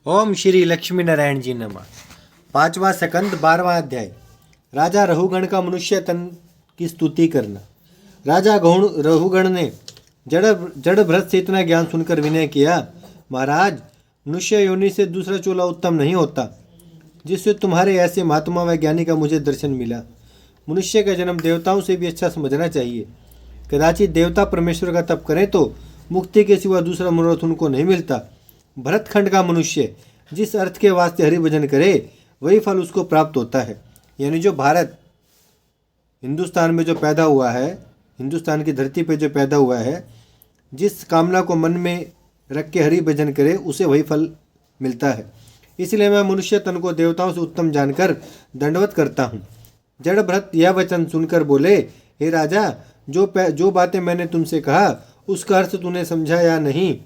ओम श्री लक्ष्मी नारायण जी नमः। 5वां सकंद 12वां अध्याय। राजा रहुगण का मनुष्य तन की स्तुति करना। राजा रहुगण ने जड़ भरत से इतना ज्ञान सुनकर विनय किया, महाराज, मनुष्य योनि से दूसरा चूल्हा उत्तम नहीं होता, जिससे तुम्हारे ऐसे महात्मा व ज्ञानी का मुझे दर्शन मिला। मनुष्य का जन्म देवताओं से भी अच्छा समझना चाहिए। कदाचित देवता परमेश्वर का तप करें तो मुक्ति के सिवा दूसरा मनोरथ उनको नहीं मिलता। भरतखंड का मनुष्य जिस अर्थ के वास्ते हरि भजन करे वही फल उसको प्राप्त होता है। यानी जो भारत हिंदुस्तान में जो पैदा हुआ है, हिंदुस्तान की धरती पे जो पैदा हुआ है, जिस कामना को मन में रख के हरि भजन करे उसे वही फल मिलता है। इसलिए मैं मनुष्य तन को देवताओं से उत्तम जानकर दंडवत करता हूँ। जड़ भरत यह वचन सुनकर बोले, हे राजा, जो बातें मैंने तुमसे कहा उसका अर्थ तूने समझा या नहीं?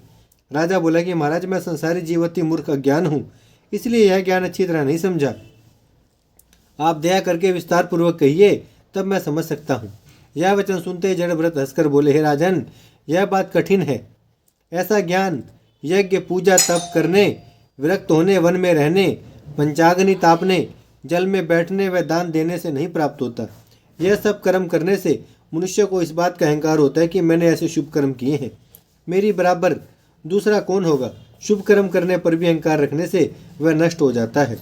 राजा बोला कि महाराज, मैं संसारी जीवती मूर्ख अज्ञान हूँ, इसलिए यह ज्ञान अच्छी तरह नहीं समझा। आप दया करके विस्तार पूर्वक कहिए, तब मैं समझ सकता हूँ। यह वचन सुनते ही जड़ भरत हंसकर बोले, हे राजन, यह बात कठिन है। ऐसा ज्ञान यज्ञ पूजा तप करने, विरक्त होने, वन में रहने, पंचाग्नि तापने, जल में बैठने व दान देने से नहीं प्राप्त होता। यह सब कर्म करने से मनुष्य को इस बात का अहंकार होता है कि मैंने ऐसे शुभ कर्म किए हैं, मेरी बराबर दूसरा कौन होगा। शुभ कर्म करने पर भी अहंकार रखने से वह नष्ट हो जाता है।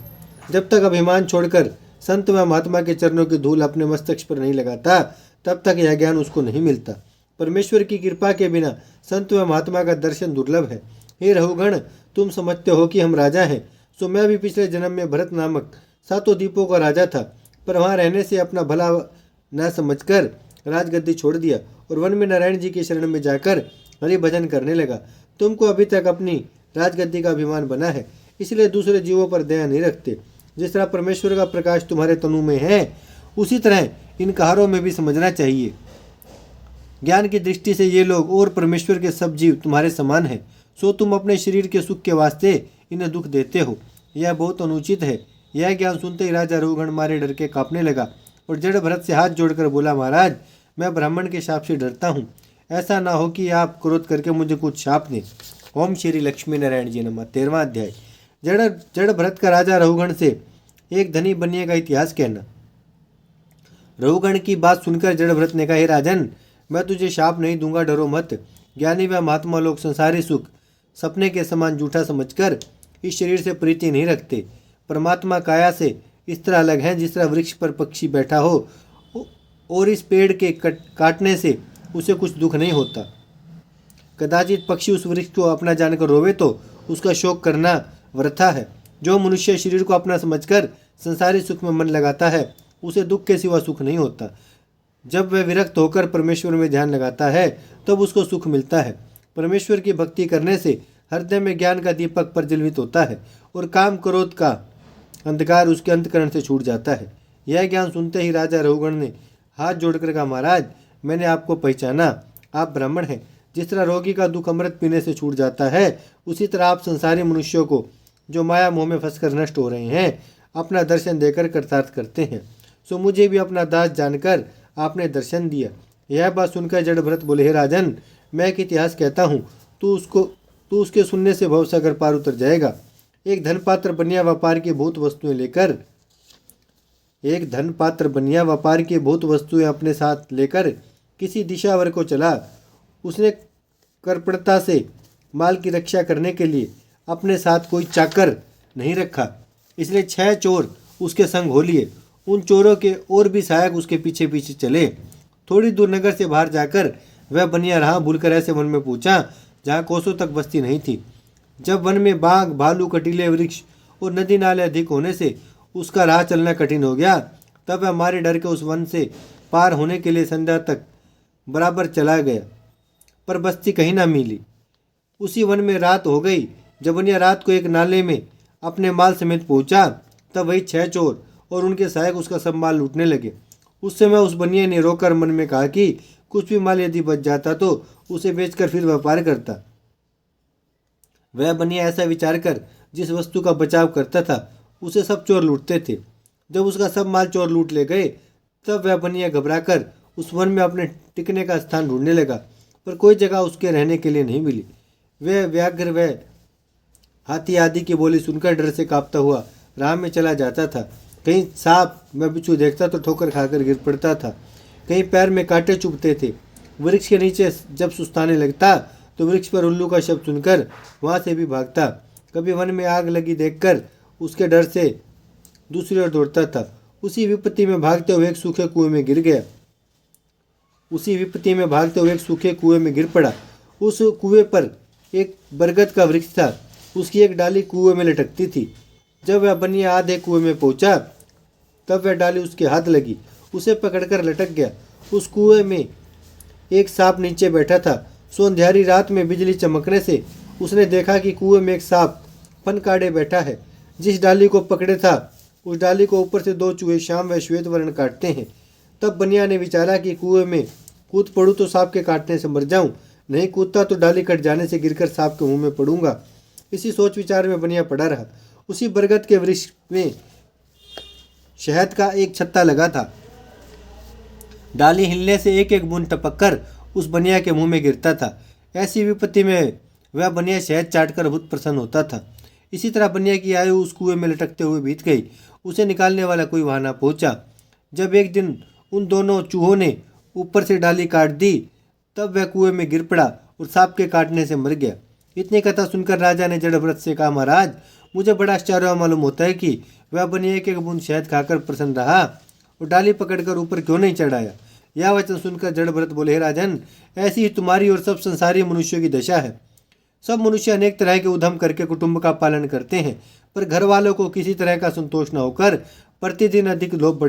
जब तक अभिमान छोड़कर संत व महात्मा के चरणों की धूल अपने मस्तक पर नहीं लगाता, तब तक यह ज्ञान उसको नहीं मिलता। परमेश्वर की कृपा के बिना संत व महात्मा का दर्शन दुर्लभ है। हे रहुगण, तुम समझते हो कि हम राजा हैं, सो मैं भी पिछले जन्म में भरत नामक 7 द्वीपों का राजा था, पर वहाँ रहने से अपना भला न समझकर राजगद्दी छोड़ दिया और वन में नारायण जी के शरण में जाकर हरि भजन करने लगा। तुमको अभी तक अपनी राजगद्दी का अभिमान बना है, इसलिए दूसरे जीवों पर दया नहीं रखते। जिस तरह परमेश्वर का प्रकाश तुम्हारे तनु में है, उसी तरह इन कहारों में भी समझना चाहिए। ज्ञान की दृष्टि से ये लोग और परमेश्वर के सब जीव तुम्हारे समान हैं, सो तुम अपने शरीर के सुख के वास्ते इन्हें दुख देते हो। यह बहुत अनुचित है। यह ज्ञान सुनते ही राजा रहुगण मारे डर के कांपने लगा और जड़ भरत से हाथ जोड़कर बोला, महाराज, मैं ब्राह्मण के शाप से डरता हूँ। ऐसा ना हो कि आप क्रोध करके मुझे कुछ शाप दें। ओम श्री लक्ष्मी नारायण जी नमः। 13वां अध्याय। जड़ भरत का राजा रहुगण से एक धनी बनने का इतिहास कहना। रहुगण की बात सुनकर जड़ भरत ने कहा, हे राजन, मैं तुझे शाप नहीं दूंगा, डरो मत। ज्ञानी व महात्मा लोग संसारी सुख सपने के समान झूठा समझकर इस शरीर से प्रीति नहीं रखते। परमात्मा काया से इस तरह अलग हैं जिस तरह वृक्ष पर पक्षी बैठा हो और इस पेड़ के काटने से उसे कुछ दुख नहीं होता। कदाचित पक्षी उस वृक्ष को अपना जानकर रोवे तो उसका शोक करना वृथा है। जो मनुष्य शरीर को अपना समझकर संसारी सुख में मन लगाता है, उसे दुख के सिवा सुख नहीं होता। जब वह विरक्त होकर परमेश्वर में ध्यान लगाता है, तब उसको सुख मिलता है। परमेश्वर की भक्ति करने से हृदय में ज्ञान का दीपक प्रज्वलित होता है और काम क्रोध का अंधकार उसके अंतकरण से छूट जाता है। यह ज्ञान सुनते ही राजा रहुगण ने हाथ जोड़कर कहा, महाराज, मैंने आपको पहचाना, आप ब्राह्मण हैं। जिस तरह रोगी का दुख अमृत पीने से छूट जाता है, उसी तरह आप संसारी मनुष्यों को जो माया मोह में फंसकर नष्ट हो रहे हैं, अपना दर्शन देकर कृतार्थ करते हैं। सो मुझे भी अपना दास जानकर आपने दर्शन दिया। यह बात सुनकर जड़ भरत बोले, हे राजन, मैं एक इतिहास कहता हूँ, तू उसके सुनने से भवसागर पार उतर जाएगा। एक धनपात्र बनिया व्यापार की बहुत वस्तुएं अपने साथ लेकर किसी दिशावर को चला। उसने कर्पणता से माल की रक्षा करने के लिए अपने साथ कोई चाकर नहीं रखा, इसलिए 6 चोर उसके संग हो लिए। उन चोरों के और भी सहायक उसके पीछे पीछे चले। थोड़ी दूर नगर से बाहर जाकर वह बनिया राह भूलकर ऐसे वन में पहुंचा जहाँ कोसों तक बस्ती नहीं थी। जब वन में बाघ, भालू, कटीले वृक्ष और नदी नाले अधिक होने से उसका राह चलना कठिन हो गया, तब वह मारे डर के उस वन से पार होने के लिए संध्या तक बराबर चला गया, पर बस्ती कहीं ना मिली। उसी वन में रात हो गई। जब बनिया रात को एक नाले में अपने माल समेत पहुंचा, तब वही 6 चोर और उनके सहायक उसका सब माल लूटने लगे। उस समय उस बनिया ने रोकर मन में कहा कि कुछ भी माल यदि बच जाता तो उसे बेचकर फिर व्यापार करता। वह बनिया ऐसा विचार कर जिस वस्तु का बचाव करता था, उसे सब चोर लूटते थे। जब उसका सब माल चोर लूट ले गए, तब वह बनिया घबराकर उस वन में अपने टिकने का स्थान ढूंढने लगा, पर कोई जगह उसके रहने के लिए नहीं मिली। वह व्याघ्र व हाथी आदि की बोली सुनकर डर से कांपता हुआ राह में चला जाता था। कहीं सांप व बिच्छू देखता तो ठोकर खाकर गिर पड़ता था, कहीं पैर में कांटे चुभते थे। वृक्ष के नीचे जब सुस्ताने लगता तो वृक्ष पर उल्लू का शब्द सुनकर वहां से भी भागता। कभी वन में आग लगी देखकर उसके डर से दूसरी ओर दौड़ता था। उसी विपत्ति में भागते हुए एक सूखे कुएं में गिर गया। उसी विपत्ति में भागते हुए एक सूखे कुएं में गिर पड़ा। उस कुएं पर एक बरगद का वृक्ष था। उसकी एक डाली कुएं में लटकती थी। जब वह बनिया आधे कुएं में पहुंचा तब वह डाली उसके हाथ लगी, उसे पकड़कर लटक गया। उस कुएं में एक सांप नीचे बैठा था। सोंध्यारी रात में बिजली चमकने से उसने देखा कि कुएं में एक सांप फन काढ़े बैठा है। जिस डाली को पकड़े था उस डाली को ऊपर से 2 चूहे श्याम व श्वेत वर्ण काटते हैं। तब बनिया ने विचारा कि कुएं में कूद पड़ूं तो सांप के काटने से मर जाऊं, नहीं कूदता तो डाली कट जाने से गिरकर सांप के मुंह में पड़ूंगा। इसी सोच विचार में बनिया पड़ा रहा। उसी बरगद के वृक्ष में शहद का एक छत्ता लगा था। डाली हिलने से एक एक बूंद टपककर उस बनिया के मुंह में गिरता था। ऐसी विपत्ति में वह बनिया शहद चाटकर बहुत प्रसन्न होता था। इसी तरह बनिया की आयु उस कुएं में लटकते हुए बीत गई। उसे निकालने वाला कोई वहां ना पहुंचा। जब एक दिन उन दोनों चूहों ने ऊपर से डाली काट दी तब वह कुएं में गिर पड़ा और सांप के काटने से मर गया। इतनी कथा सुनकर राजा ने जड़भरत से कहा, महाराज, मुझे बड़ा आश्चर्य मालूम होता है कि वह बनिया एक एक बूंद शहद खाकर प्रसन्न रहा और डाली पकड़कर ऊपर क्यों नहीं चढ़ाया। यह वचन सुनकर जड़भरत बोले, हे राजन, ऐसी ही तुम्हारी और सब संसारी मनुष्यों की दशा है। सब मनुष्य अनेक तरह के उद्यम करके कुटुंब का पालन करते हैं, पर घर वालों को किसी तरह का संतोष न होकर प्रतिदिन अधिक लोभ बढ़